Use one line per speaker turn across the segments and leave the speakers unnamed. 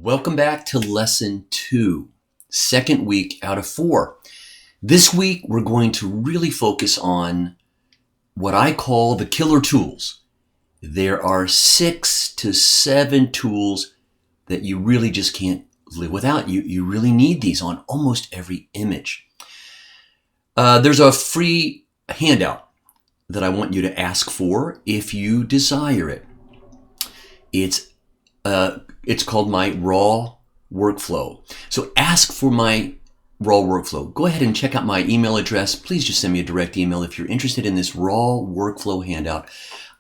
Welcome back to lesson 2, second week out of 4. This week we're going to really focus on what I call the killer tools. There are 6 to 7 tools that you really just can't live without. You really need these on almost every image. There's a free handout that I want you to ask for if you desire it. It's called my raw workflow. So ask for my raw workflow. Go ahead and check out my email address. Please just send me a direct email if you're interested in this raw workflow handout.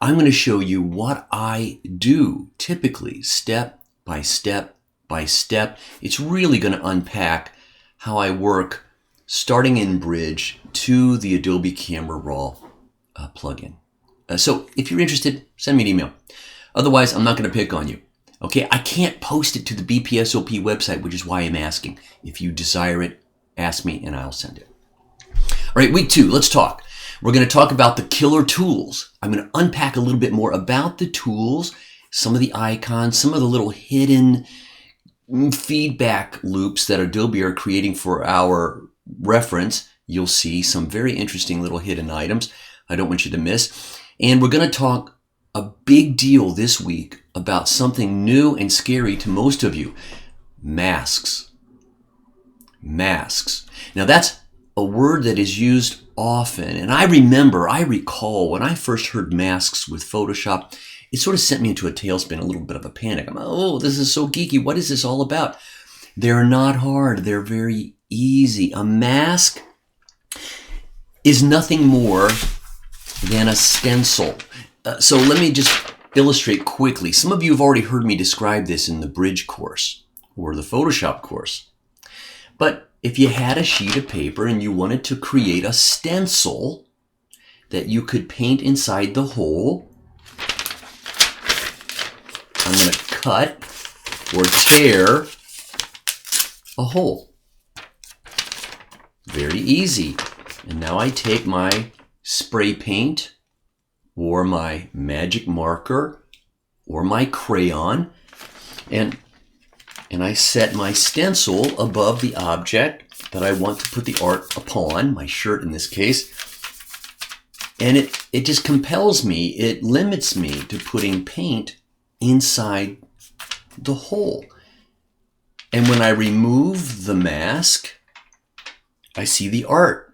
I'm going to show you what I do typically, step by step by step. It's really going to unpack how I work starting in Bridge to the Adobe Camera Raw plugin. So if you're interested, send me an email. Otherwise, I'm not going to pick on you. Okay, I can't post it to the BPSOP website, which is why I'm asking. If you desire it, ask me and I'll send it. All right, week 2, let's talk. We're going to talk about the killer tools. I'm going to unpack a little bit more about the tools, some of the icons, some of the little hidden feedback loops that Adobe are creating for our reference. You'll see some very interesting little hidden items I don't want you to miss. And we're going to talk a big deal this week about something new and scary to most of you. Masks. Masks. Now that's a word that is used often. And I recall when I first heard masks with Photoshop, it sort of sent me into a tailspin, a little bit of a panic. I'm like, oh, this is so geeky. What is this all about? They're not hard. They're very easy. A mask is nothing more than a stencil. So let me just illustrate quickly. Some of you have already heard me describe this in the Bridge course or the Photoshop course. But if you had a sheet of paper and you wanted to create a stencil that you could paint inside the hole, I'm going to cut or tear a hole. Very easy. And now I take my spray paint or my magic marker or my crayon and I set my stencil above the object that I want to put the art upon, my shirt in this case. And it just compels me, it limits me to putting paint inside the hole. And when I remove the mask, I see the art.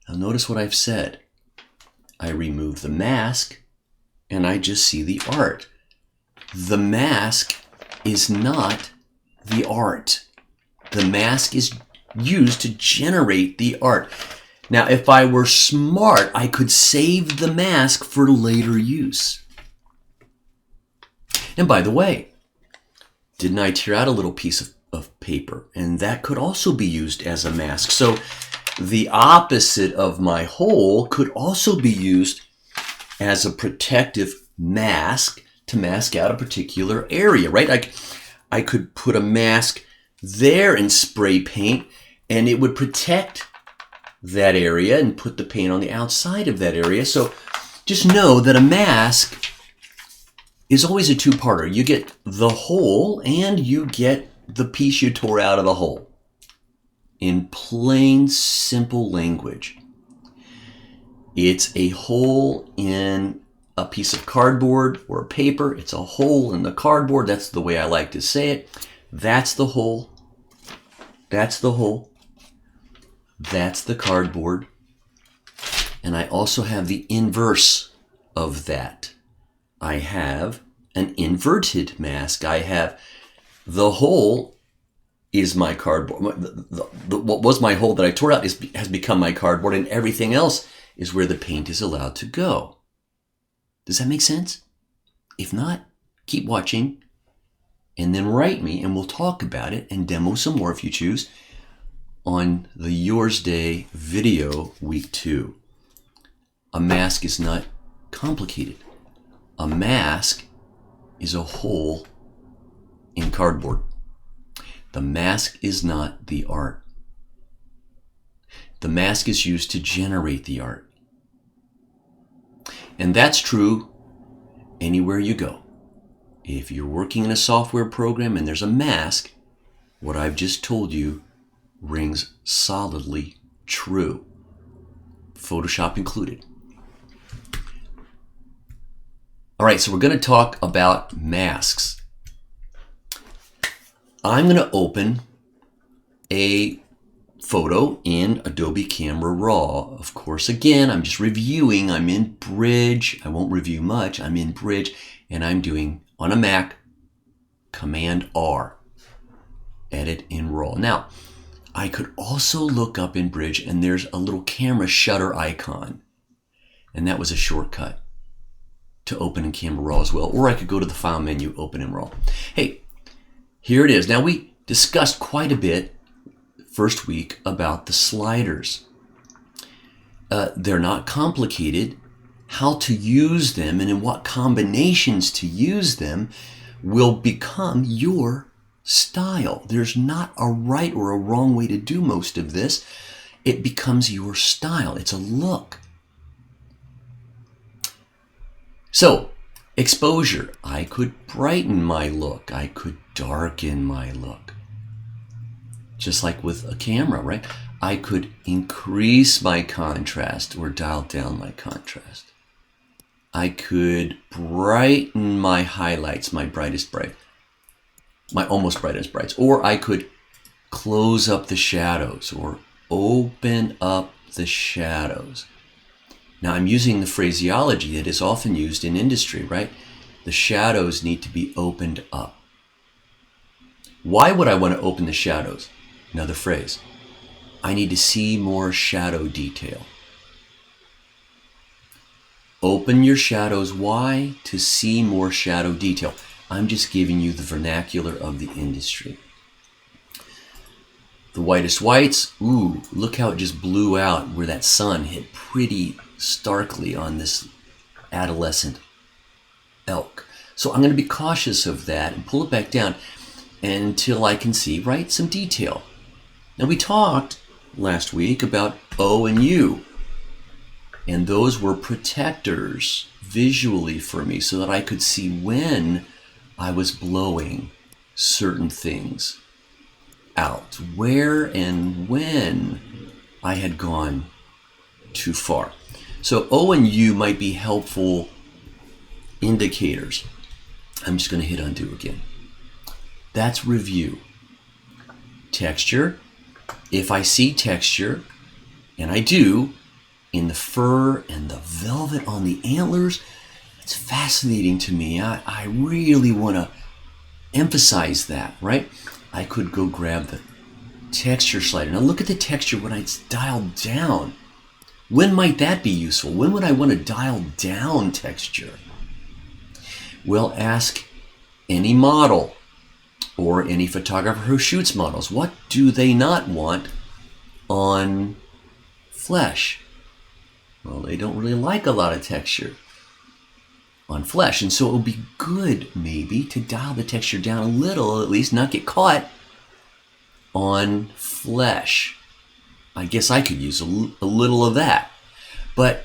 Now notice what I've said. I remove the mask and I just see the art. The mask is not the art. The mask is used to generate the art. Now, if I were smart, I could save the mask for later use. And by the way, didn't I tear out a little piece of paper? And that could also be used as a mask. So the opposite of my hole could also be used as a protective mask to mask out a particular area, right? I could put a mask there and spray paint, and it would protect that area and put the paint on the outside of that area. So just know that a mask is always a two-parter. You get the hole and you get the piece you tore out of the hole. In plain, simple language, it's a hole in a piece of cardboard or paper. It's a hole in the cardboard. That's the way I like to say it. That's the hole. That's the hole. That's the cardboard. And I also have the inverse of that. I have an inverted mask. I have the hole is my cardboard. What was my hole that I tore out has become my cardboard, and everything else is where the paint is allowed to go. Does that make sense? If not, keep watching and then write me and we'll talk about it and demo some more if you choose on the Yours Day video week 2. A mask is not complicated. A mask is a hole in cardboard. The mask is not the art. The mask is used to generate the art. And that's true anywhere you go. If you're working in a software program and there's a mask, what I've just told you rings solidly true, Photoshop included. All right, so we're going to talk about masks. I'm going to open a photo in Adobe Camera Raw. Of course, again, I'm just reviewing. I'm in Bridge. I won't review much. I'm in Bridge, and I'm doing, on a Mac, Command R, edit in Raw. Now, I could also look up in Bridge, and there's a little camera shutter icon, and that was a shortcut to open in Camera Raw as well. Or I could go to the File menu, open in Raw. Hey, here it is. Now, we discussed quite a bit first week about the sliders. They're not complicated. How to use them and in what combinations to use them will become your style. There's not a right or a wrong way to do most of this. It becomes your style. It's a look. So, exposure. I could brighten my look. I could darken my look. Just like with a camera, right? I could increase my contrast or dial down my contrast. I could brighten my highlights, my brightest bright, my almost brightest brights. Or I could close up the shadows or open up the shadows. Now I'm using the phraseology that is often used in industry, right? The shadows need to be opened up. Why would I want to open the shadows? Another phrase. I need to see more shadow detail. Open your shadows. Why? To see more shadow detail. I'm just giving you the vernacular of the industry. The whitest whites. Ooh, look how it just blew out where that sun hit pretty starkly on this adolescent elk. So I'm going to be cautious of that and pull it back down until I can see, right, some detail. Now we talked last week about O and U, and those were protectors visually for me so that I could see when I was blowing certain things out, where and when I had gone too far. So O and U might be helpful indicators. I'm just going to hit undo again. That's review. Texture. If I see texture, and I do, in the fur and the velvet on the antlers, it's fascinating to me. I really want to emphasize that, right? I could go grab the texture slider. Now look at the texture when it's dialed down. When might that be useful? When would I want to dial down texture? Well, ask any model or any photographer who shoots models. What do they not want on flesh? Well, they don't really like a lot of texture on flesh. And so it would be good maybe to dial the texture down a little, at least not get caught on flesh. I guess I could use a little of that. But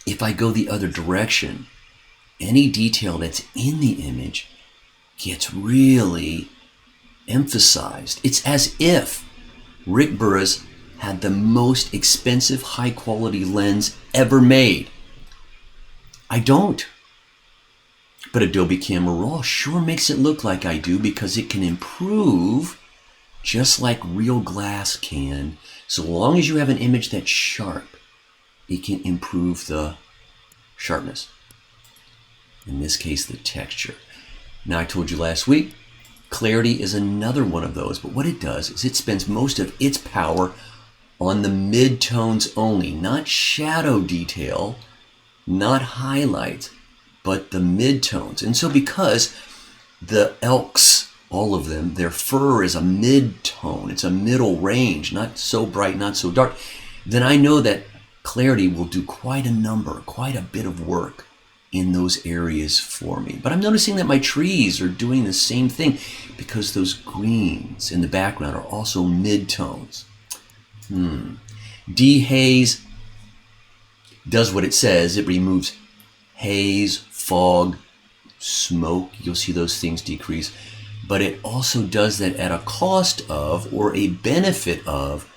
if I go the other direction, any detail that's in the image gets really emphasized. It's as if Rick Burris had the most expensive high-quality lens ever made. I don't. But Adobe Camera Raw sure makes it look like I do because it can improve just like real glass can. So long as you have an image that's sharp, it can improve the sharpness. In this case, the texture. Now, I told you last week, clarity is another one of those, but what it does is it spends most of its power on the mid-tones only, not shadow detail, not highlights, but the mid-tones. And so because the elks, all of them, their fur is a mid-tone, it's a middle range, not so bright, not so dark, then I know that clarity will do quite a bit of work in those areas for me. But I'm noticing that my trees are doing the same thing because those greens in the background are also mid-tones. Dehaze does what it says. It removes haze, fog, smoke, you'll see those things decrease. But it also does that at a cost of, or a benefit of,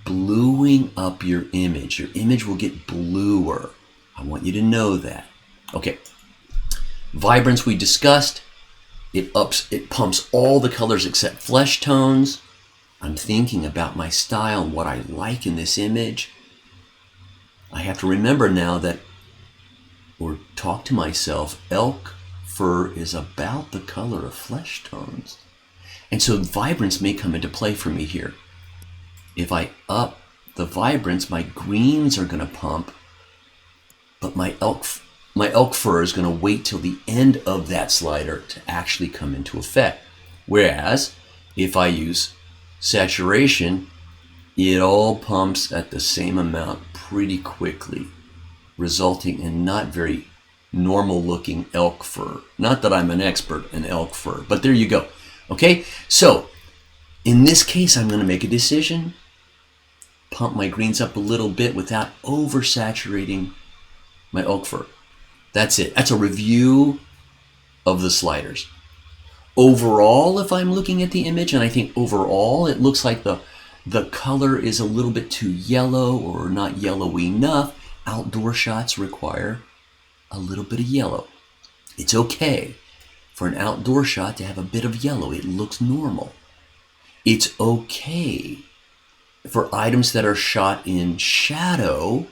bluing up your image. Your image will get bluer. I want you to know that. Okay. Vibrance we discussed. It pumps all the colors except flesh tones. I'm thinking about my style and what I like in this image. I have to remember now that, or talk to myself, elk fur is about the color of flesh tones. And so vibrance may come into play for me here. If I up the vibrance, my greens are going to pump, but my elk fur is going to wait till the end of that slider to actually come into effect. Whereas if I use saturation, it all pumps at the same amount pretty quickly, resulting in not very normal looking elk fur. Not that I'm an expert in elk fur, but there you go. Okay, so in this case, I'm going to make a decision, pump my greens up a little bit without oversaturating my elk fur. That's it. That's a review of the sliders. Overall, if I'm looking at the image, and I think overall it looks like the color is a little bit too yellow or not yellow enough, outdoor shots require a little bit of yellow. It's okay for an outdoor shot to have a bit of yellow. It looks normal. It's okay for items that are shot in shadow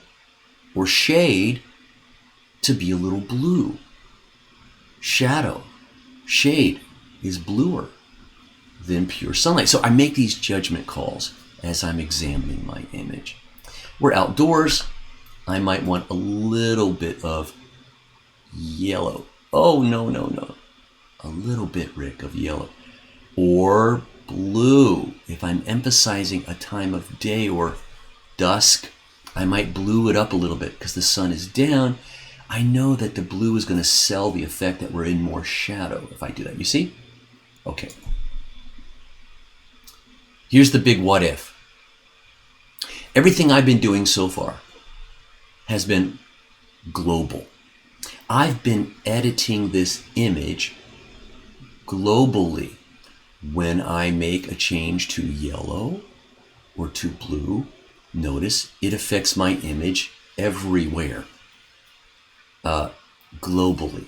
or shade to be a little blue. Shadow, shade is bluer than pure sunlight. So I make these judgment calls as I'm examining my image. We're outdoors. I might want a little bit of yellow. Oh, no. A little bit, Rick, of yellow. Or blue. If I'm emphasizing a time of day or dusk, I might blue it up a little bit because the sun is down. I know that the blue is going to sell the effect that we're in more shadow if I do that. You see? Okay. Here's the big what if. Everything I've been doing so far has been global. I've been editing this image globally. When I make a change to yellow or to blue, notice it affects my image everywhere. Globally.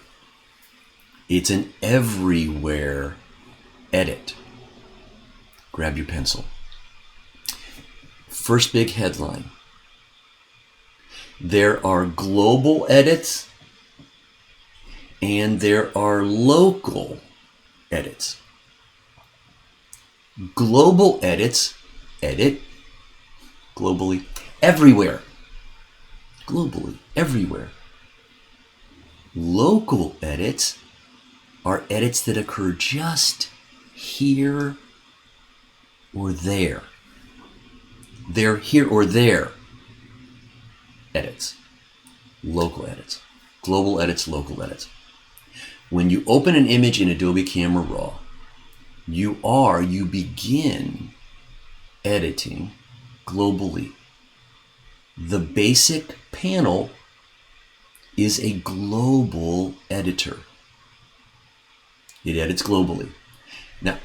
It's an everywhere edit. Grab your pencil. First big headline. There are global edits and there are local edits. Global edits, edit, globally, everywhere. Globally, everywhere. Local edits are edits that occur just here or there. They're here or there edits. Local edits. Global edits, local edits. When you open an image in Adobe Camera Raw, you begin editing globally. The basic panel is a global editor. It edits globally. Now,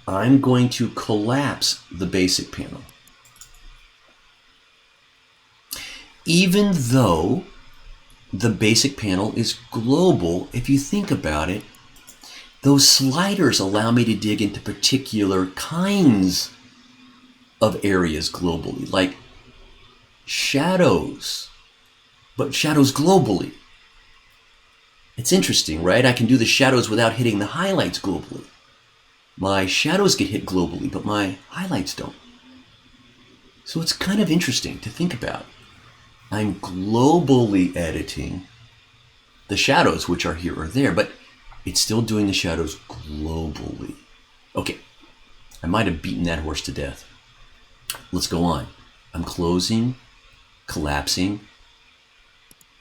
I'm going to collapse the basic panel. Even though the basic panel is global, if you think about it, those sliders allow me to dig into particular kinds of areas globally, like shadows, but shadows globally. It's interesting, right? I can do the shadows without hitting the highlights globally. My shadows get hit globally, but my highlights don't. So it's kind of interesting to think about. I'm globally editing the shadows, which are here or there, but it's still doing the shadows globally. Okay, I might have beaten that horse to death. Let's go on. I'm closing, collapsing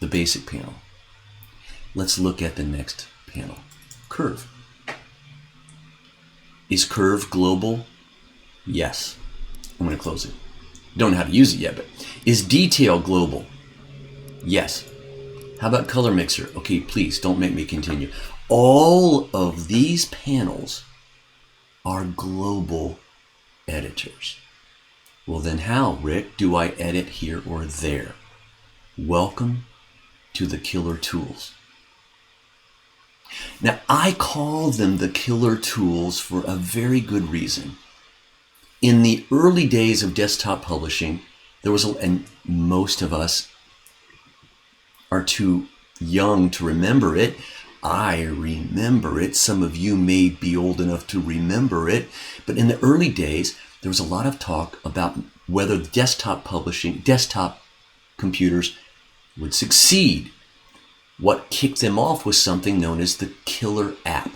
the basic panel. Let's look at the next panel. Curve. Is curve global? Yes. I'm going to close it. Don't know how to use it yet, but is detail global? Yes. How about color mixer? Okay, please don't make me continue. All of these panels are global editors. Well then how, Rick, do I edit here or there? Welcome to the killer tools. Now I call them the killer tools for a very good reason. In the early days of desktop publishing, there was, and most of us are too young to remember it. I remember it. Some of you may be old enough to remember it. But in the early days, there was a lot of talk about whether desktop publishing, desktop computers would succeed. What kicked them off was something known as the killer app.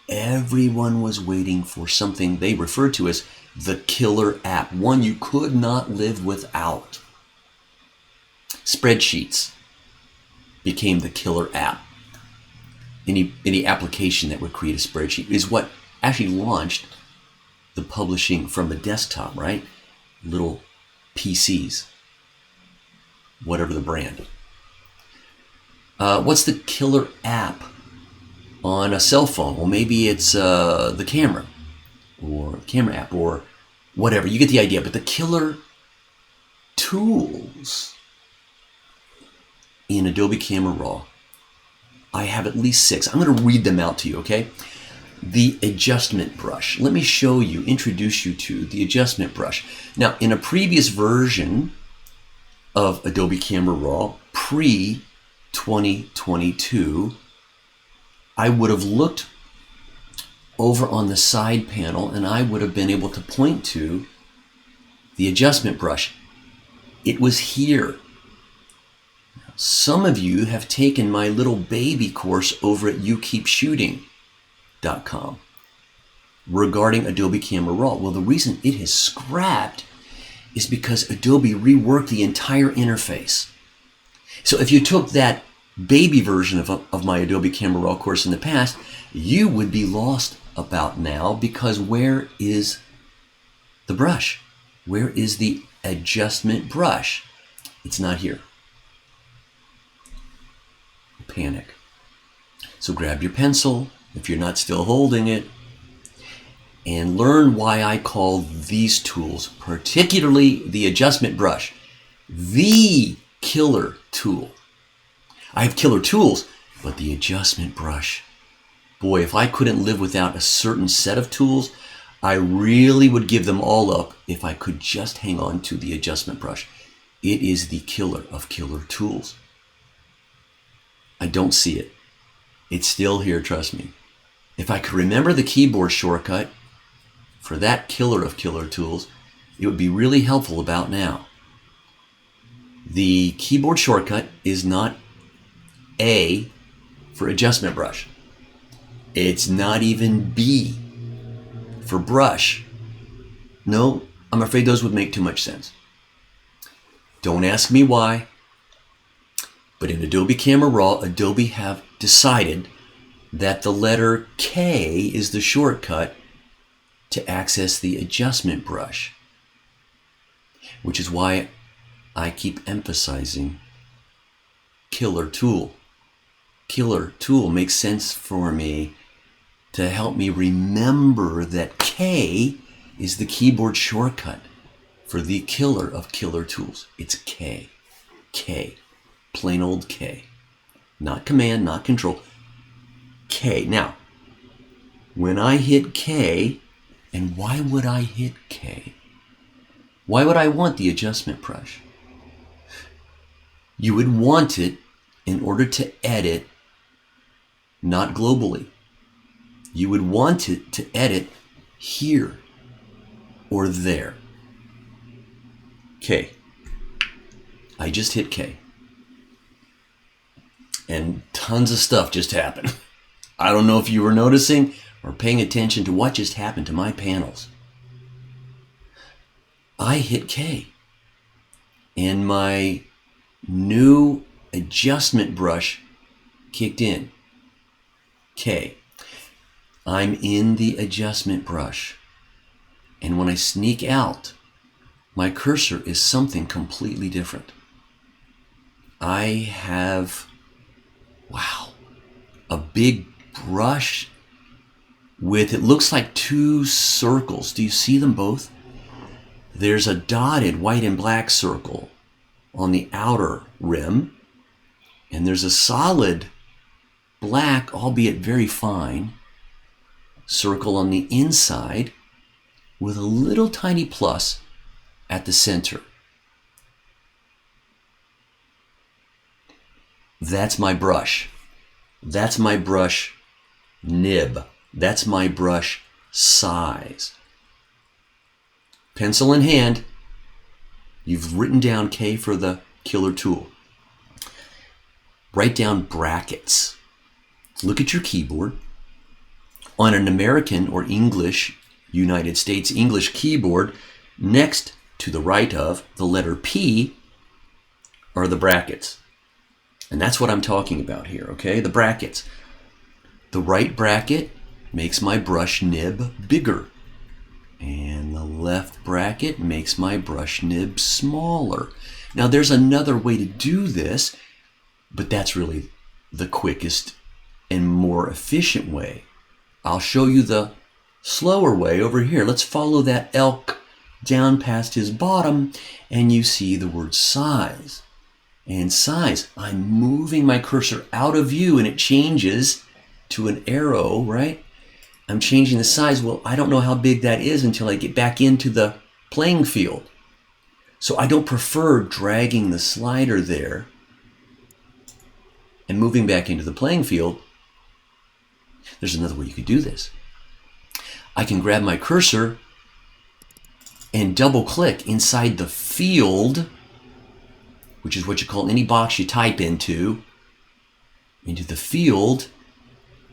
Everyone was waiting for something they referred to as the killer app, one you could not live without. Spreadsheets became the killer app. Any application that would create a spreadsheet is what actually launched the publishing from the desktop, right? Little PCs, whatever the brand. What's the killer app on a cell phone? Well, maybe it's the camera or camera app or whatever. You get the idea. But the killer tools in Adobe Camera Raw, I have at least 6. I'm going to read them out to you, okay? The adjustment brush. Let me show you, introduce you to the adjustment brush. Now, in a previous version of Adobe Camera Raw, pre-2022, I would have looked over on the side panel and I would have been able to point to the adjustment brush. It was here. Some of you have taken my little baby course over at youkeepshooting.com regarding Adobe Camera Raw. Well, the reason it has scrapped is because Adobe reworked the entire interface. So if you took that baby version of my Adobe Camera Raw course in the past, you would be lost about now, because where is the brush? Where is the adjustment brush? It's not here. Panic. So grab your pencil, if you're not still holding it, and learn why I call these tools, particularly the adjustment brush, the killer tool. I have killer tools, but the adjustment brush, boy, if I couldn't live without a certain set of tools, I really would give them all up if I could just hang on to the adjustment brush. It is the killer of killer tools. I don't see it. It's still here, trust me. If I could remember the keyboard shortcut for that killer of killer tools, it would be really helpful about now. The keyboard shortcut is not A for adjustment brush. It's not even B for brush. No, I'm afraid those would make too much sense. Don't ask me why. But in Adobe Camera Raw, Adobe have decided that the letter K is the shortcut to access the adjustment brush, which is why I keep emphasizing killer tool. Killer tool makes sense for me to help me remember that K is the keyboard shortcut for the killer of killer tools. It's K. K. Plain old K. Not command, not control. K. Now, when I hit K, and why would I hit K? Why would I want the adjustment brush? You would want it in order to edit, not globally. You would want it to edit here or there. K. I just hit K. And tons of stuff just happened. I don't know if you were noticing or paying attention to what just happened to my panels. I hit K. And my new adjustment brush kicked in. K. I'm in the adjustment brush. And when I sneak out, my cursor is something completely different. I have Wow. A big brush with, it looks like two circles. Do you see them both? There's a dotted white and black circle on the outer rim, and there's a solid black, albeit very fine, circle on the inside with a little tiny plus at the center. That's my brush. That's my brush nib. That's my brush size. Pencil in hand, you've written down K for the killer tool. Write down brackets. Look at your keyboard. On an American or English, United States English keyboard, next to the right of the letter P are the brackets. And that's what I'm talking about here, okay? The brackets. The right bracket makes my brush nib bigger. And the left bracket makes my brush nib smaller. Now there's another way to do this, but that's really the quickest and more efficient way. I'll show you the slower way over here. Let's follow that elk down past his bottom, and you see the word size. And size, I'm moving my cursor out of view and it changes to an arrow, right? I'm changing the size. Well, I don't know how big that is until I get back into the playing field. So I don't prefer dragging the slider there and moving back into the playing field. There's another way you could do this. I can grab my cursor and double click inside the field, which is what you call any box you type into the field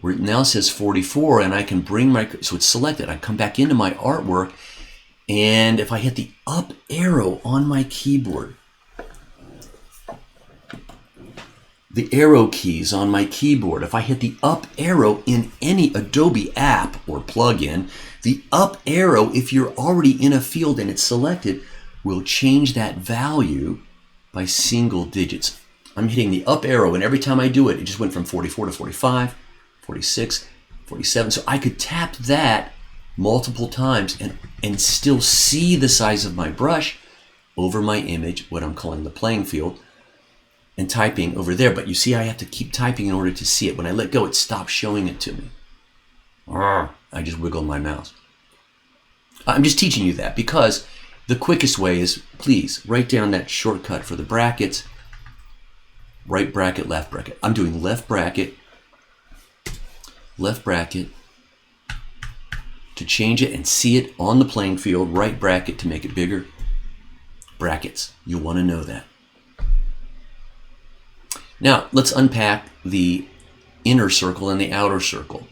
where it now says 44, and I can bring my, so it's selected. I come back into my artwork, and if I hit the up arrow on my keyboard, the arrow keys on my keyboard, if I hit the up arrow in any Adobe app or plugin, the up arrow, if you're already in a field and it's selected, will change that value by single digits. I'm hitting the up arrow, and every time I do it, it just went from 44 to 45, 46, 47. So I could tap that multiple times and still see the size of my brush over my image, what I'm calling the playing field, and typing over there. But you see, I have to keep typing in order to see it. When I let go, it stops showing it to me. I just wiggle my mouse. I'm just teaching you that because the quickest way is, please write down that shortcut for the brackets. Right bracket, left bracket. I'm doing left bracket to change it and see it on the playing field. Right bracket to make it bigger. Brackets. You'll want to know that. Now, let's unpack the inner circle and the outer circle.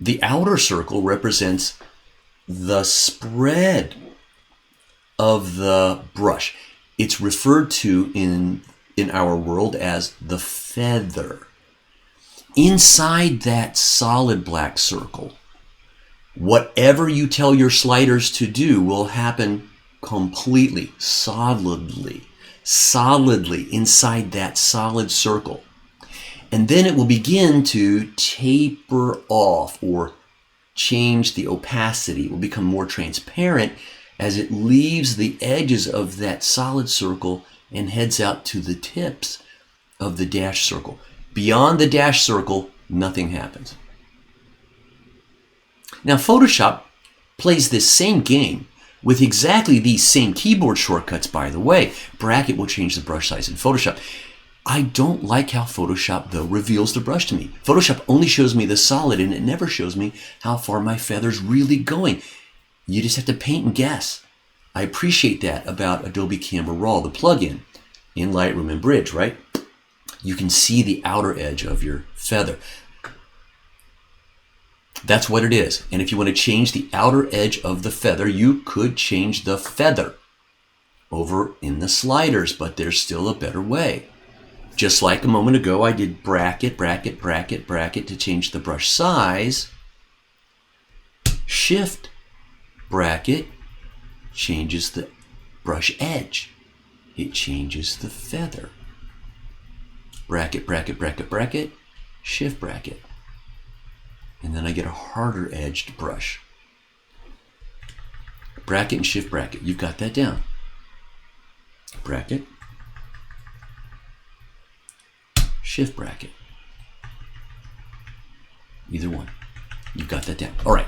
The outer circle represents the spread of the brush. It's referred to in our world as the feather. Inside that solid black circle, whatever you tell your sliders to do will happen completely, solidly inside that solid circle. And then it will begin to taper off or change the opacity. It will become more transparent as it leaves the edges of that solid circle and heads out to the tips of the dash circle. Beyond the dash circle, nothing happens. Now, Photoshop plays this same game with exactly these same keyboard shortcuts, by the way. Bracket will change the brush size in Photoshop. I don't like how Photoshop, though, reveals the brush to me. Photoshop only shows me the solid, and it never shows me how far my feather's really going. You just have to paint and guess. I appreciate that about Adobe Camera Raw, the plugin in Lightroom and Bridge, right? You can see the outer edge of your feather. That's what it is. And if you want to change the outer edge of the feather, you could change the feather over in the sliders, but there's still a better way. Just like a moment ago, I did bracket to change the brush size. Shift bracket changes the brush edge. It changes the feather. bracket, bracket, bracket, bracket, shift bracket. And then I get a harder edged brush. Bracket and shift bracket. You've got that down. Bracket, shift bracket. Either one. You've got that down. All right.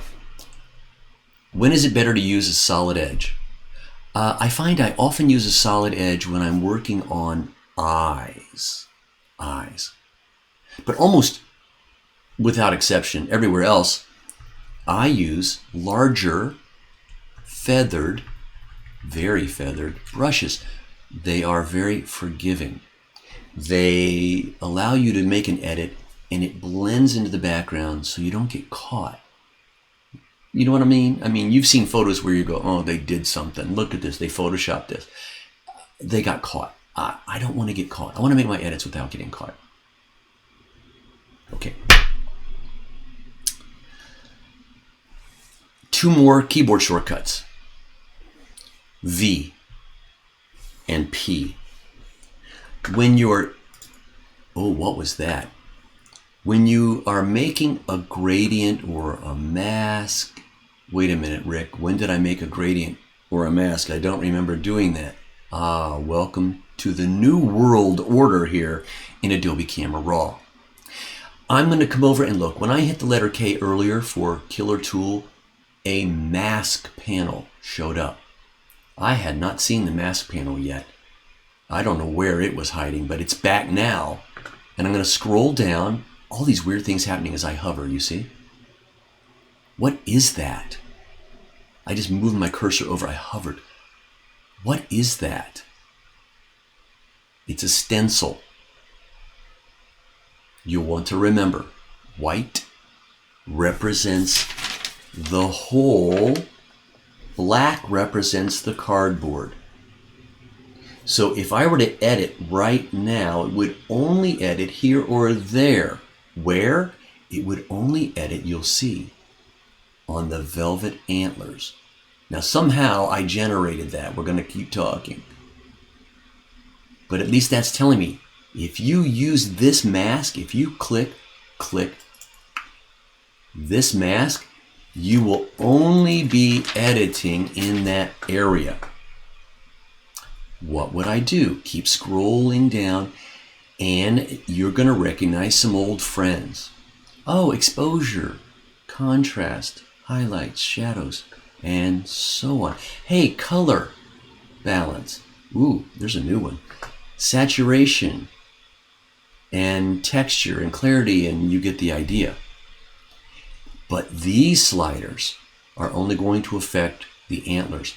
When is it better to use a solid edge? I find I often use a solid edge when I'm working on eyes. But almost without exception, everywhere else, I use larger, feathered, very feathered brushes. They are very forgiving. They allow you to make an edit and it blends into the background so you don't get caught. You know what I mean? I mean, you've seen photos where you go, oh, they did something. Look at this. They photoshopped this. They got caught. I don't want to get caught. I want to make my edits without getting caught. Okay. 2 more keyboard shortcuts. V and P. When you're, oh, what was that? When you are making a gradient or a mask, wait a minute, Rick, when did I make a gradient or a mask? I don't remember doing that. Welcome to the new world order here in Adobe Camera Raw. I'm going to come over and look. When I hit the letter K earlier for Killer Tool, a mask panel showed up. I had not seen the mask panel yet. I don't know where it was hiding, but it's back now. And I'm going to scroll down. All these weird things happening as I hover, you see? What is that? I just moved my cursor over. I hovered. What is that? It's a stencil. You'll want to remember, white represents the whole, black represents the cardboard. So if I were to edit right now, it would only edit here or there. Where? It would only edit, you'll see, on the velvet antlers. Now somehow I generated that. We're going to keep talking. But at least that's telling me, if you use this mask, if you click this mask, you will only be editing in that area. What would I do? Keep scrolling down and you're going to recognize some old friends. Oh, exposure, contrast, highlights, shadows, and so on. Hey, color balance. Ooh, there's a new one. Saturation and texture and clarity, and you get the idea. But these sliders are only going to affect the antlers.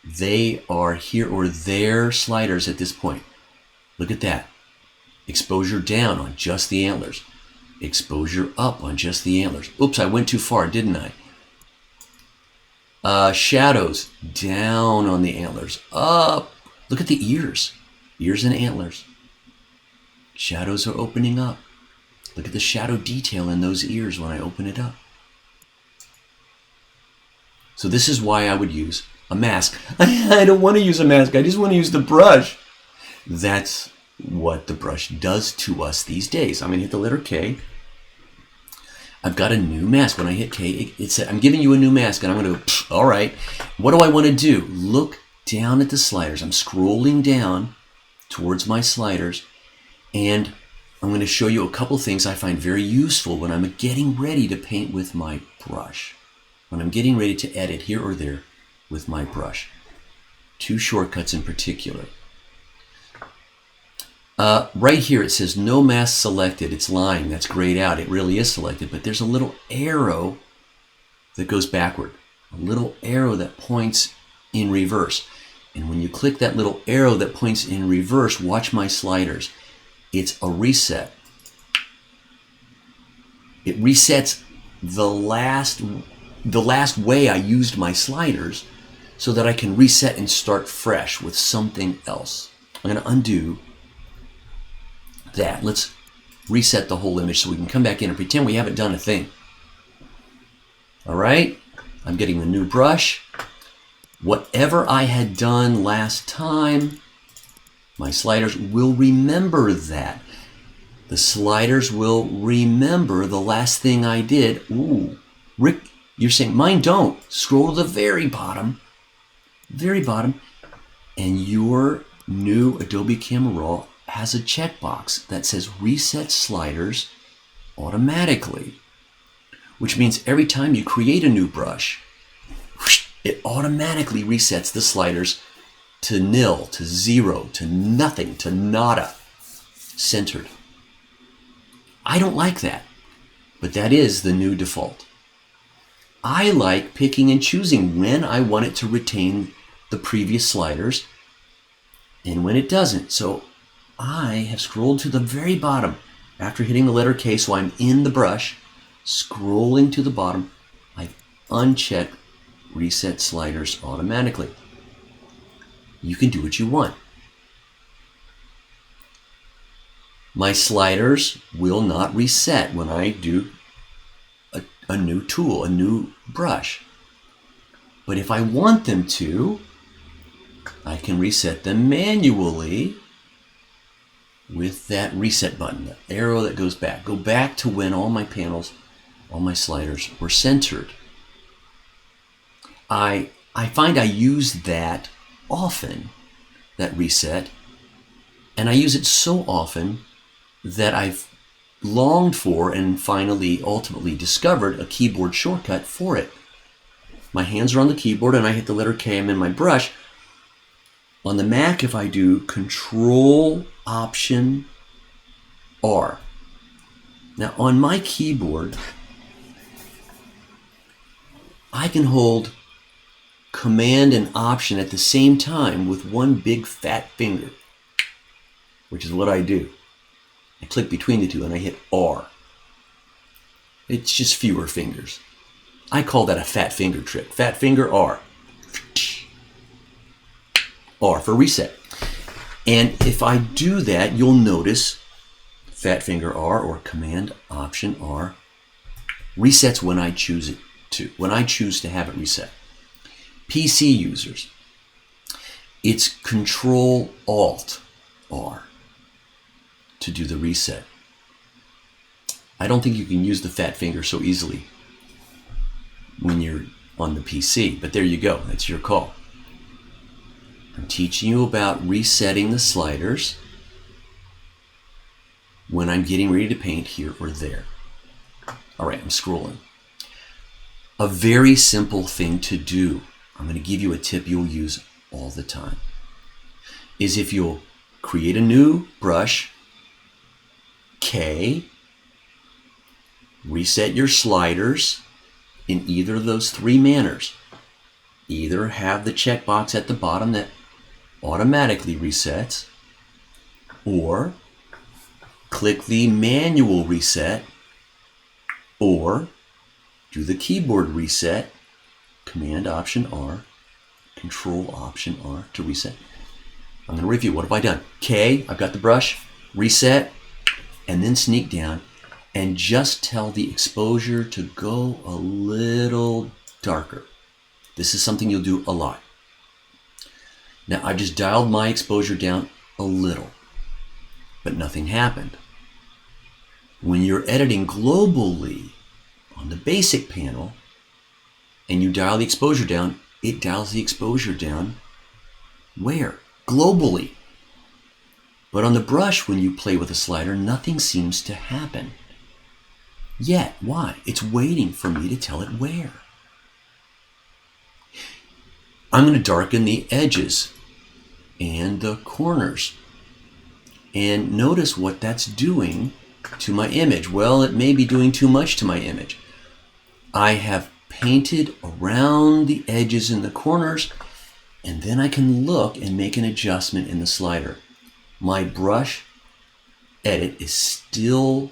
They are here or there sliders at this point. Look at that. Exposure down on just the antlers. Exposure up on just the antlers. Oops, I went too far, didn't I? Shadows down on the antlers. Up. Look at the ears. Ears and antlers. Shadows are opening up. Look at the shadow detail in those ears when I open it up. So this is why I would use a mask. I don't want to use a mask. I just want to use the brush. That's what the brush does to us these days. I'm going to hit the letter K. I've got a new mask. When I hit K, it said, I'm giving you a new mask. And I'm going to, all right. What do I want to do? Look down at the sliders. I'm scrolling down towards my sliders. And I'm going to show you a couple things I find very useful when I'm getting ready to paint with my brush. When I'm getting ready to edit here or there with my brush. 2 shortcuts in particular. Right here it says no mask selected. It's lying. That's grayed out. It really is selected, but there's a little arrow that goes backward. A little arrow that points in reverse. And when you click that little arrow that points in reverse, watch my sliders. It's a reset. It resets the last way I used my sliders so that I can reset and start fresh with something else. I'm going to undo that. Let's reset the whole image so we can come back in and pretend we haven't done a thing. All right, I'm getting the new brush. Whatever I had done last time, my sliders will remember that. The sliders will remember the last thing I did. Ooh, Rick, you're saying mine don't. Scroll to the very bottom, and your new Adobe Camera Raw has a checkbox that says Reset Sliders Automatically, which means every time you create a new brush, it automatically resets the sliders to nil, to zero, to nothing, to nada, centered. I don't like that, but that is the new default. I like picking and choosing when I want it to retain the previous sliders and when it doesn't. So I have scrolled to the very bottom after hitting the letter K, so I'm in the brush, scrolling to the bottom. I've unchecked Reset Sliders Automatically. You can do what you want. My sliders will not reset when I do a new tool, a new brush. But if I want them to, I can reset them manually with that reset button, the arrow that goes back. Go back to when all my panels, all my sliders were centered. I find I use that often, that reset, and I use it so often that I've longed for and finally ultimately discovered a keyboard shortcut for it. My hands are on the keyboard and I hit the letter K, I'm in my brush. On the Mac, if I do Control Option R. Now on my keyboard, I can hold Command and Option at the same time with one big fat finger, which is what I do. I click between the two and I hit R. It's just fewer fingers. I call that a fat finger trick. Fat finger R. R for reset. And if I do that, you'll notice fat finger R or Command Option R resets when I choose it to, when I choose to have it reset. PC users, it's Control Alt R to do the reset. I don't think you can use the fat finger so easily when you're on the PC, but there you go, that's your call. I'm teaching you about resetting the sliders when I'm getting ready to paint here or there. All right, I'm scrolling. A very simple thing to do, I'm going to give you a tip you'll use all the time, is if you'll create a new brush, K, reset your sliders in either of those three manners. Either have the checkbox at the bottom that automatically resets, or click the manual reset, or do the keyboard reset, Command Option R, Control Option R to reset. I'm going to review. What have I done? K, I've got the brush, reset, and then sneak down and just tell the exposure to go a little darker. This is something you'll do a lot. Now I just dialed my exposure down a little, but nothing happened. When you're editing globally on the basic panel and you dial the exposure down, it dials the exposure down where? Globally. But on the brush, when you play with a slider, nothing seems to happen. Yet, why? It's waiting for me to tell it where. I'm going to darken the edges and the corners. And notice what that's doing to my image. Well, it may be doing too much to my image. I have painted around the edges and the corners, and then I can look and make an adjustment in the slider. My brush edit is still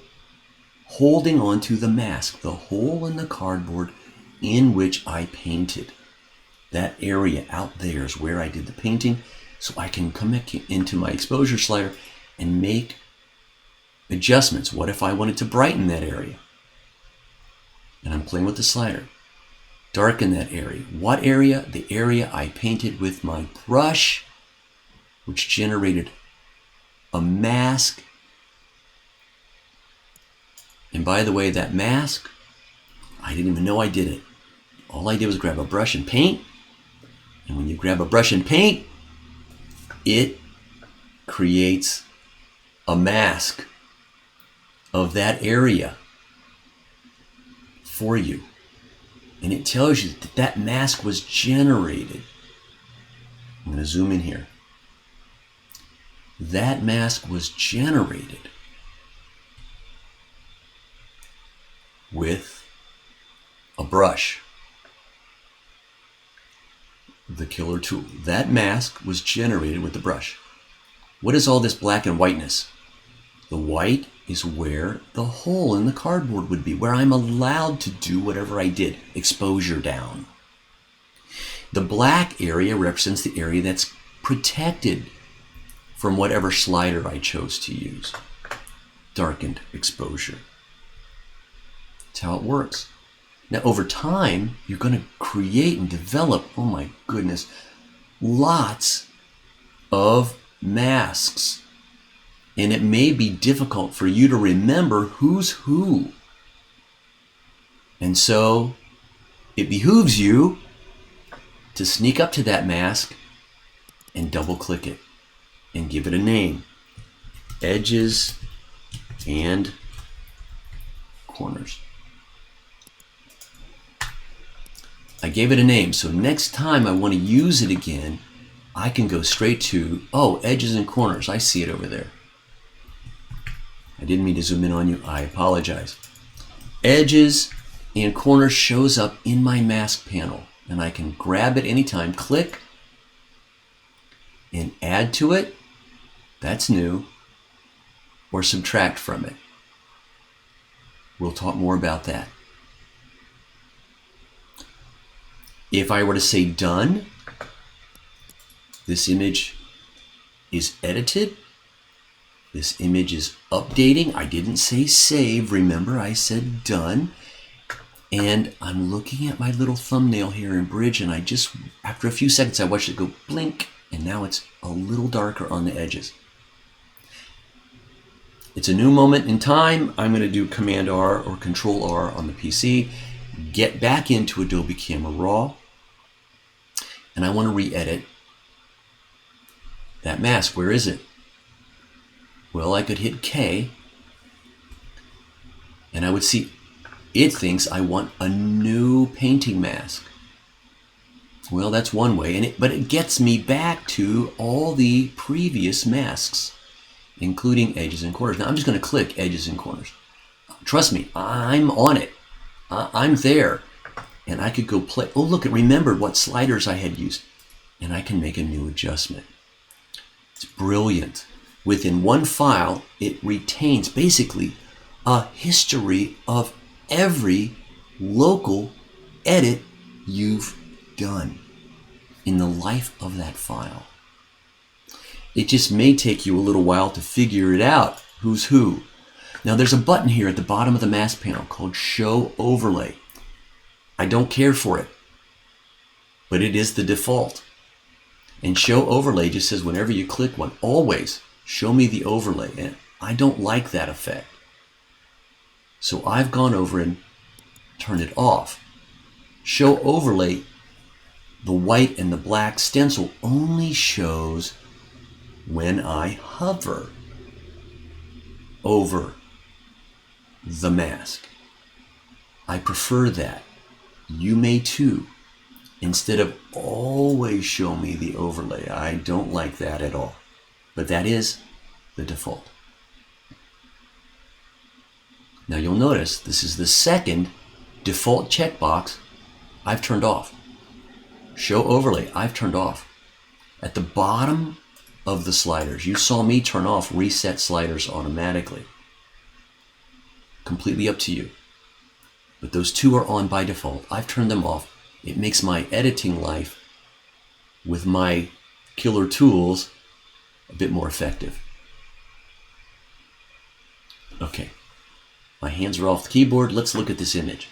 holding on to the mask, the hole in the cardboard in which I painted. That area out there is where I did the painting, so I can come into my exposure slider and make adjustments. What if I wanted to brighten that area? And I'm playing with the slider. Darken that area. What area? The area I painted with my brush, which generated a mask And by the way, that mask, I didn't even know I did it. All I did was grab a brush and paint. And when you grab a brush and paint, it creates a mask of that area for you. And it tells you that that mask was generated. I'm going to zoom in here. That mask was generated with a brush, the killer tool. That mask was generated with the brush. What is all this black and whiteness? The white is where the hole in the cardboard would be, where I'm allowed to do whatever I did, exposure down. The black area represents the area that's protected from whatever slider I chose to use. Darkened exposure. That's how it works. Now, over time, you're going to create and develop, oh my goodness, lots of masks. And it may be difficult for you to remember who's who. And so, it behooves you to sneak up to that mask and double click it and give it a name. Edges and corners. I gave it a name, so next time I want to use it again, I can go straight to, oh, edges and corners. I see it over there. I didn't mean to zoom in on you. I apologize. Edges and corners shows up in my mask panel, and I can grab it anytime, click, and add to it. That's new. Or subtract from it. We'll talk more about that. If I were to say done, this image is edited. This image is updating. I didn't say save. Remember, I said done. And I'm looking at my little thumbnail here in Bridge, and I just, after a few seconds, I watched it go blink, and now it's a little darker on the edges. It's a new moment in time. I'm going to do Command R or Control R on the PC. Get back into Adobe Camera Raw. And I want to re-edit that mask. Where is it? Well, I could hit K. And I would see it thinks I want a new painting mask. Well, that's one way. But it gets me back to all the previous masks, including edges and corners. Now I'm just going to click edges and corners. Trust me, I'm on it. I'm there. And I could go play. Oh, look, it remembered what sliders I had used. And I can make a new adjustment. It's brilliant. Within one file, it retains basically a history of every local edit you've done in the life of that file. It just may take you a little while to figure it out, who's who. Now there's a button here at the bottom of the mask panel called Show Overlay. I don't care for it, but it is the default. And Show Overlay just says whenever you click one, always show me the overlay. And I don't like that effect. So I've gone over and turned it off. Show Overlay, the white and the black stencil only shows when I hover over the mask. I prefer that. You may too. Instead of always show me the overlay. I don't like that at all. But that is the default. Now you'll notice this is the second default checkbox I've turned off. Show Overlay, I've turned off. At the bottom of the sliders, you saw me turn off Reset Sliders automatically. Completely up to you. But those two are on by default. I've turned them off. It makes my editing life with my killer tools a bit more effective. Okay, my hands are off the keyboard. Let's look at this image.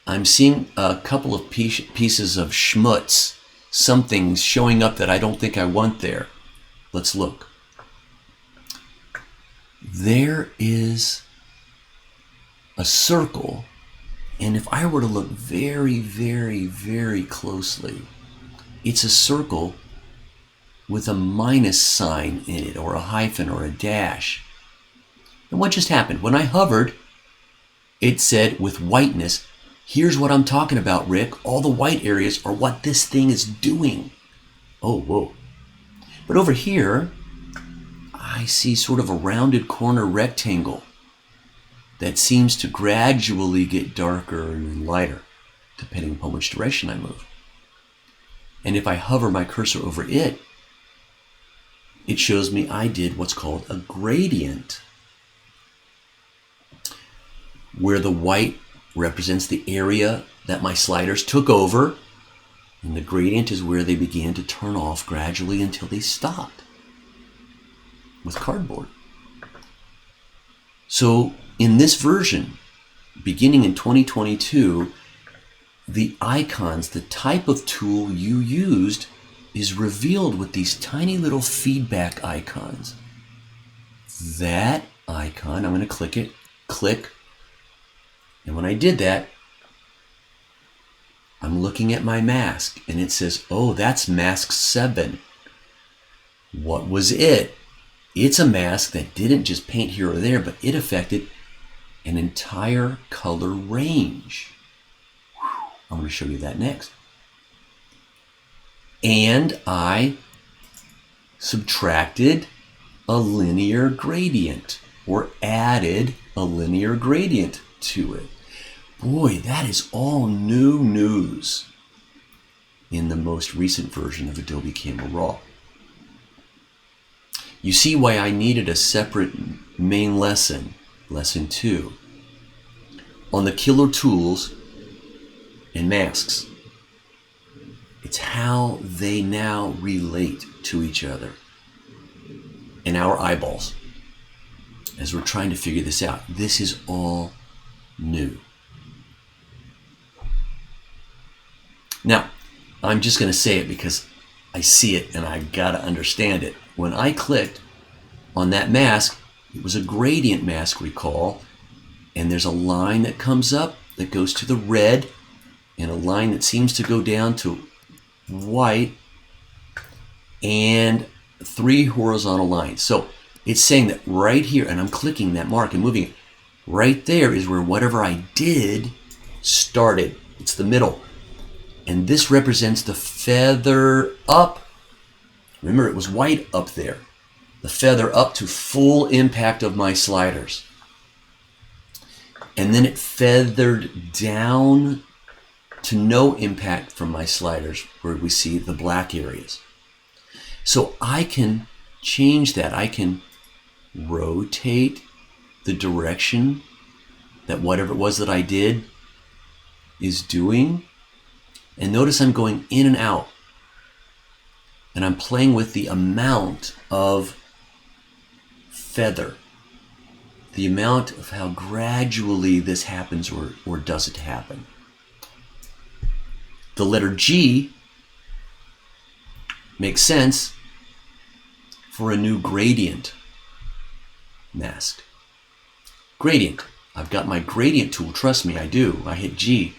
I'm seeing a couple of pieces of schmutz, something showing up that I don't think I want there. Let's look. There is a circle, and if I were to look very, very, very closely, it's a circle with a minus sign in it, or a hyphen, or a dash. And what just happened? When I hovered, it said with whiteness, here's what I'm talking about, Rick. All the white areas are what this thing is doing. Oh, whoa. But over here, I see sort of a rounded corner rectangle that seems to gradually get darker and lighter, depending upon which direction I move. And if I hover my cursor over it, it shows me I did what's called a gradient, where the white represents the area that my sliders took over, and the gradient is where they began to turn off gradually until they stopped with cardboard. So in this version, beginning in 2022, the icons, the type of tool you used, is revealed with these tiny little feedback icons. That icon, I'm going to click it, click, and when I did that, I'm looking at my mask, and it says, oh, that's mask 7. What was it? It's a mask that didn't just paint here or there, but it affected an entire color range. I'm going to show you that next. And I subtracted a linear gradient, or added a linear gradient to it. Boy, that is all new news in the most recent version of Adobe Camera Raw. You see why I needed a separate main lesson, lesson 2, on the killer tools and masks. It's how they now relate to each other and our eyeballs as we're trying to figure this out. This is all new. Now, I'm just going to say it because I see it and I got to understand it. When I clicked on that mask, it was a gradient mask, recall, and there's a line that comes up that goes to the red, and a line that seems to go down to white, and 3 horizontal lines. So it's saying that right here, and I'm clicking that mark and moving it, right there is where whatever I did started. It's the middle. And this represents the feather up. Remember, it was white up there. The feather up to full impact of my sliders. And then it feathered down to no impact from my sliders, where we see the black areas. So I can change that. I can rotate the direction that whatever it was that I did is doing. And notice I'm going in and out. And I'm playing with the amount of feather, the amount of how gradually this happens or doesn't happen. The letter G makes sense for a new gradient mask. Gradient. I've got my gradient tool. Trust me, I do. I hit G.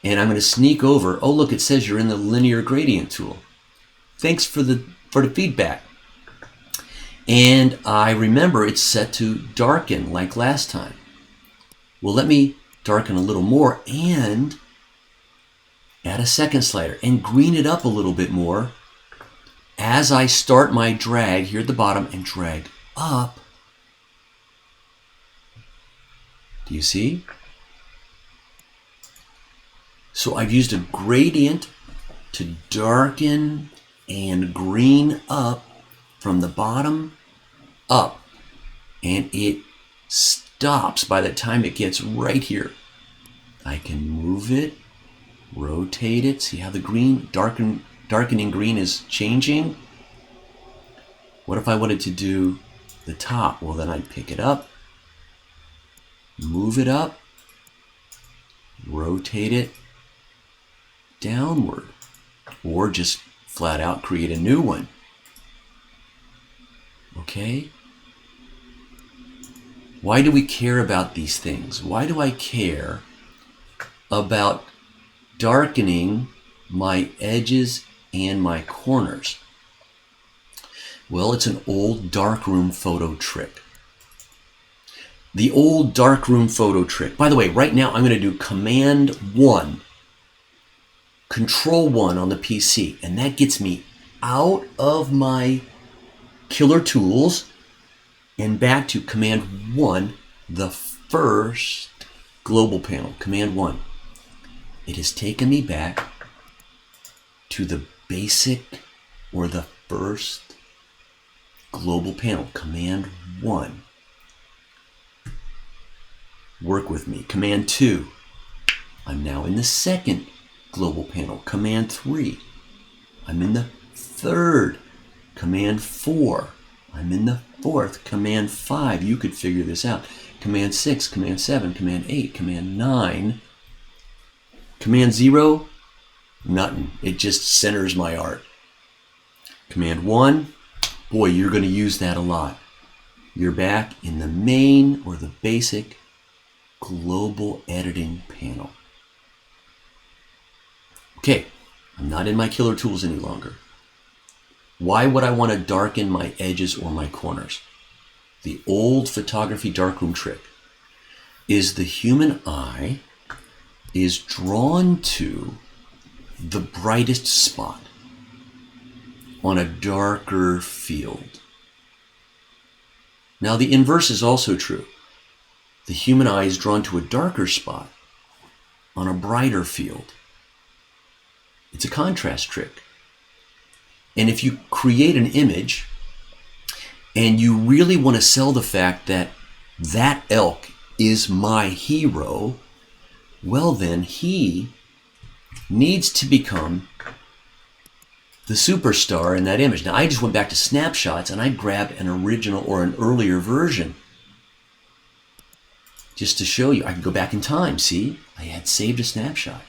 And I'm going to sneak over. Oh, look, it says you're in the linear gradient tool. Thanks for the feedback. And I remember it's set to darken like last time. Well, let me darken a little more and add a second slider and green it up a little bit more as I start my drag here at the bottom and drag up. Do you see? So I've used a gradient to darken and green up from the bottom up, and it stops by the time it gets right here. I can move it, rotate it. See how the green, darkening green is changing? What if I wanted to do the top? Well, then I'd pick it up, move it up, rotate it downward, or just flat out create a new one. Okay? Why do we care about these things? Why do I care about darkening my edges and my corners? Well, it's an old darkroom photo trick. The old darkroom photo trick. By the way, right now I'm going to do Command 1, Control 1 on the PC, and that gets me out of my killer tools and back to Command 1, the first global panel, Command 1. It has taken me back to the basic or the first global panel, Command 1. Work with me. Command 2. I'm now in the second global panel. Command 3. I'm in the third. Command 4. I'm in the fourth. Command 5. You could figure this out. Command 6, Command 7, Command 8, Command 9. Command 0, nothing. It just centers my art. Command 1, boy, you're going to use that a lot. You're back in the main or the basic global editing panel. Okay, I'm not in my killer tools any longer. Why would I want to darken my edges or my corners? The old photography darkroom trick is the human eye is drawn to the brightest spot on a darker field. Now the inverse is also true. The human eye is drawn to a darker spot on a brighter field. It's a contrast trick. And if you create an image and you really want to sell the fact that that elk is my hero, well then he needs to become the superstar in that image. Now I just went back to snapshots and I grabbed an original or an earlier version just to show you. I can go back in time, see? I had saved a snapshot.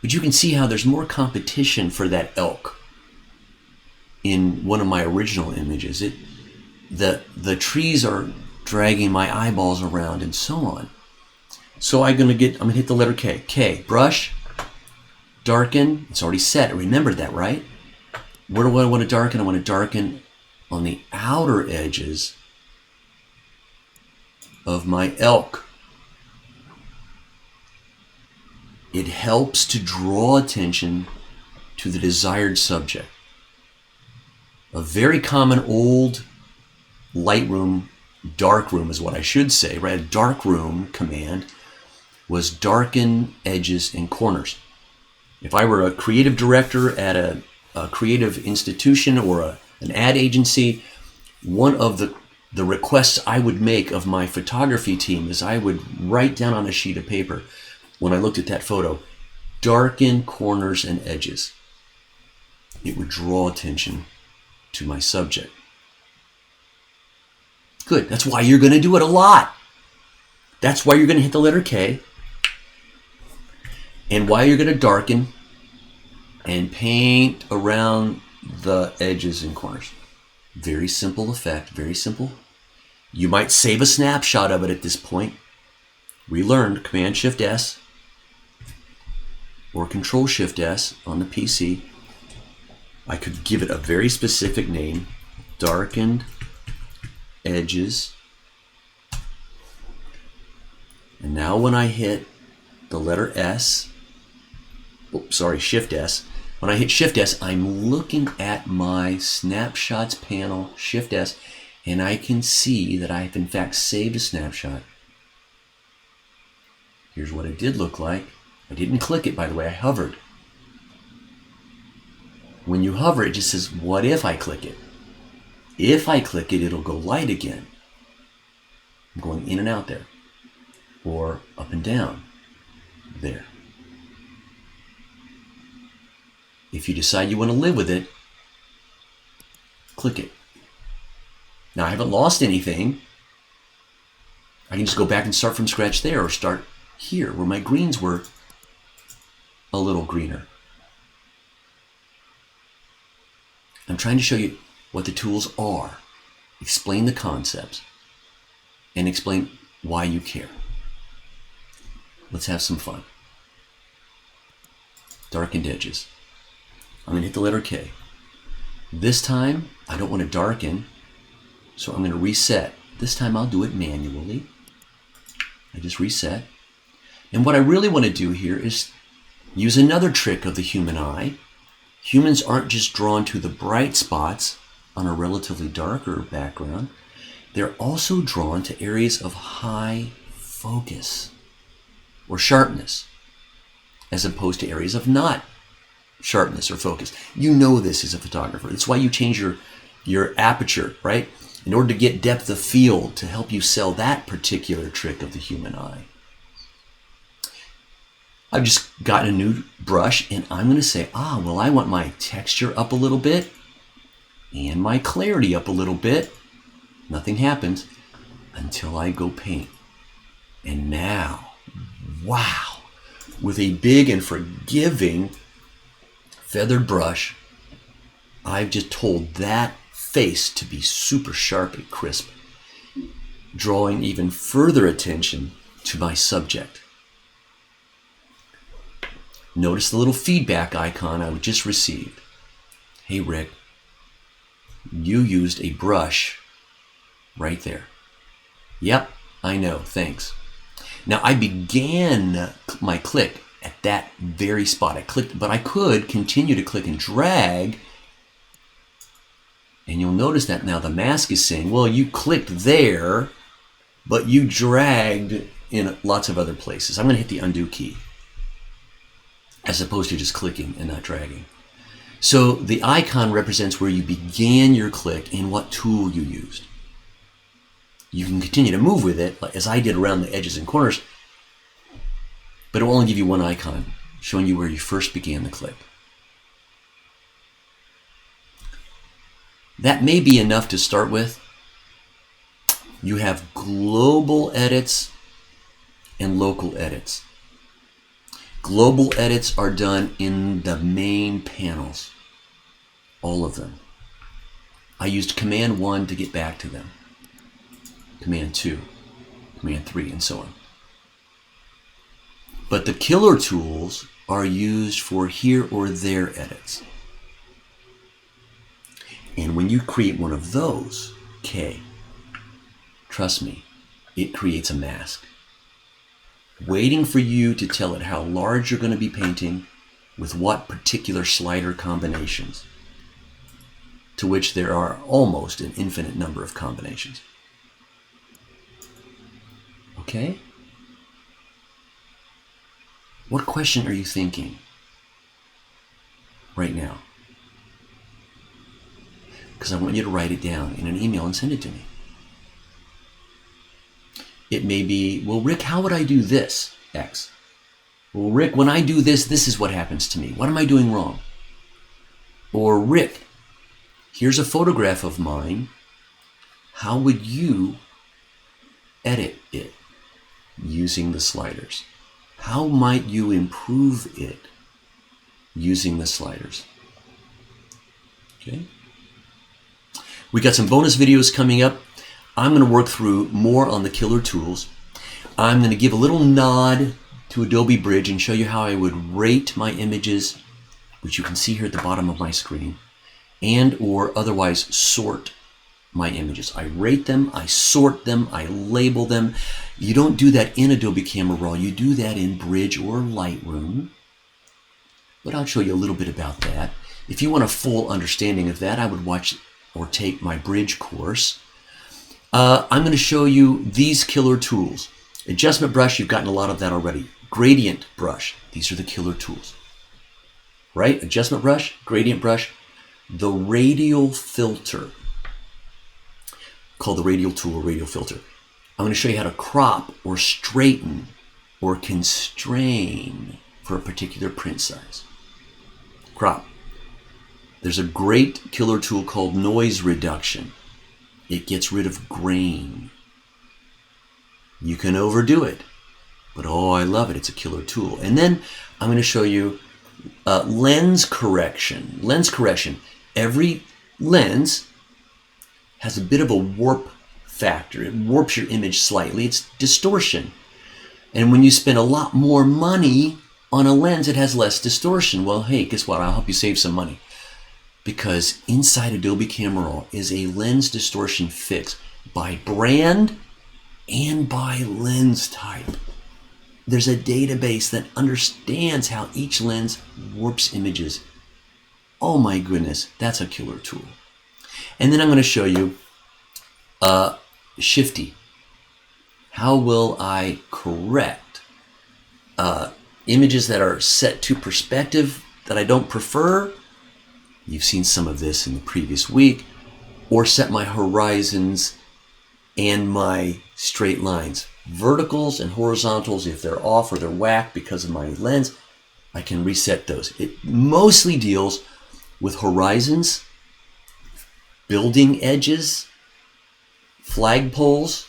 But you can see how there's more competition for that elk in one of my original images. The trees are dragging my eyeballs around and so on. So I'm gonna hit the letter K. K, brush, darken. It's already set. I remembered that, right? Where do I want to darken? I want to darken on the outer edges of my elk. It helps to draw attention to the desired subject. A very common old Lightroom, darkroom is what I should say, right? A darkroom command was darken edges and corners. If I were a creative director at a creative institution or an ad agency, one of the requests I would make of my photography team is I would write down on a sheet of paper when I looked at that photo, darken corners and edges. It would draw attention to my subject. Good. That's why you're going to do it a lot. That's why you're going to hit the letter K. And why you're going to darken and paint around the edges and corners. Very simple effect. Very simple. You might save a snapshot of it at this point. We learned Command-Shift-S or Control-Shift-S on the PC. I could give it a very specific name. Darkened edges. And now when I hit the letter S, Shift-S. When I hit Shift-S, I'm looking at my snapshots panel, Shift-S, and I can see that I've in fact saved a snapshot. Here's what it did look like. I didn't click it, by the way, I hovered. When you hover, it just says, what if I click it? If I click it, it'll go light again. I'm going in and out there, or up and down there. If you decide you want to live with it, click it. Now I haven't lost anything. I can just go back and start from scratch there, or start here where my greens were a little greener. I'm trying to show you what the tools are, explain the concepts. and explain why you care. Let's have some fun. Darkened edges. I'm going to hit the letter K. This time, I don't want to darken, so I'm going to reset. This time I'll do it manually. I just reset. And what I really want to do here is use another trick of the human eye. Humans aren't just drawn to the bright spots on a relatively darker background. They're also drawn to areas of high focus or sharpness, as opposed to areas of not sharpness or focus. You know this as a photographer. It's why you change your aperture, right? In order to get depth of field to help you sell that particular trick of the human eye. I've just gotten a new brush and I'm going to say, well, I want my texture up a little bit and my clarity up a little bit. Nothing happens until I go paint. And now, wow, with a big and forgiving feathered brush, I've just told that face to be super sharp and crisp, drawing even further attention to my subject. Notice the little feedback icon I just received. Hey Rick, you used a brush right there. Yep, I know, thanks. Now I began my click at that very spot. I clicked, but I could continue to click and drag. And you'll notice that now the mask is saying, well, you clicked there, but you dragged in lots of other places. I'm going to hit the undo key, as opposed to just clicking and not dragging. So the icon represents where you began your click and what tool you used. You can continue to move with it, as I did around the edges and corners, but it will only give you one icon, showing you where you first began the click. That may be enough to start with. You have global edits and local edits. Global edits are done in the main panels, all of them. I used Command 1 to get back to them, Command 2, Command 3, and so on. But the killer tools are used for here or there edits. And when you create one of those, K, trust me, it creates a mask, waiting for you to tell it how large you're going to be painting with what particular slider combinations, to which there are almost an infinite number of combinations. Okay? What question are you thinking right now? Because I want you to write it down in an email and send it to me. It may be, well, Rick, how would I do this? X. Well, Rick, when I do this, this is what happens to me. What am I doing wrong? Or Rick, here's a photograph of mine. How would you edit it using the sliders? How might you improve it using the sliders? Okay. We got some bonus videos coming up. I'm going to work through more on the killer tools. I'm going to give a little nod to Adobe Bridge and show you how I would rate my images, which you can see here at the bottom of my screen, and or otherwise sort my images. I rate them, I sort them, I label them. You don't do that in Adobe Camera Raw. You do that in Bridge or Lightroom. But I'll show you a little bit about that. If you want a full understanding of that, I would watch or take my Bridge course. I'm going to show you these killer tools. Adjustment brush, you've gotten a lot of that already. Gradient brush, these are the killer tools. Right? Adjustment brush, gradient brush, the radial filter, called the radial tool or radial filter. I'm going to show you how to crop or straighten or constrain for a particular print size. Crop. There's a great killer tool called noise reduction. It gets rid of grain. You can overdo it, but oh, I love it. It's a killer tool. And then I'm going to show you lens correction. Lens correction. Every lens has a bit of a warp factor. It warps your image slightly. It's distortion. And when you spend a lot more money on a lens, it has less distortion. Well, hey, guess what? I'll help you save some money. Because inside Adobe Camera Raw is a lens distortion fix by brand and by lens type. There's a database that understands how each lens warps images. Oh my goodness, that's a killer tool. And then I'm going to show you Shifty. How will I correct images that are set to perspective that I don't prefer? You've seen some of this in the previous week. Or set my horizons and my straight lines. Verticals and horizontals, if they're off or they're whacked because of my lens, I can reset those. It mostly deals with horizons, building edges, flagpoles,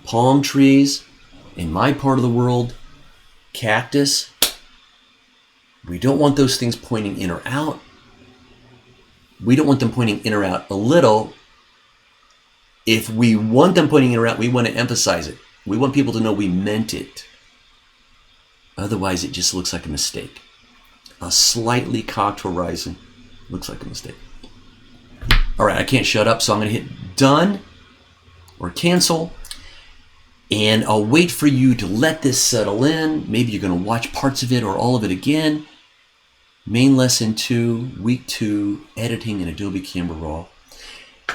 palm trees, in my part of the world, cactus. We don't want those things pointing in or out. We don't want them pointing in or out a little. If we want them pointing in or out, we want to emphasize it. We want people to know we meant it. Otherwise, it just looks like a mistake. A slightly cocked horizon looks like a mistake. All right, I can't shut up, so I'm going to hit done or cancel. And I'll wait for you to let this settle in. Maybe you're going to watch parts of it or all of it again. Main lesson 2, week 2, editing in Adobe Camera Raw.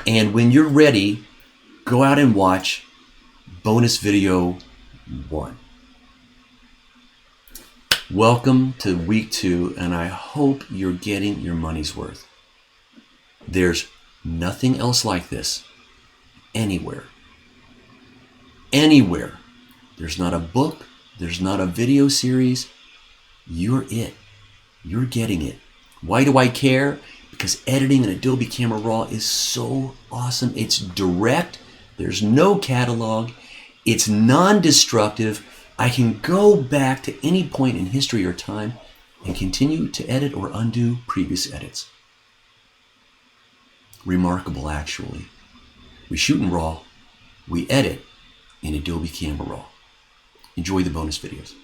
And when you're ready, go out and watch bonus video 1. Welcome to week 2, and I hope you're getting your money's worth. There's nothing else like this anywhere. Anywhere. There's not a book. There's not a video series. You're it. You're getting it. Why do I care? Because editing in Adobe Camera Raw is so awesome. It's direct. There's no catalog. It's non-destructive. I can go back to any point in history or time and continue to edit or undo previous edits. Remarkable, actually. We shoot in RAW. We edit in Adobe Camera Raw. Enjoy the bonus videos.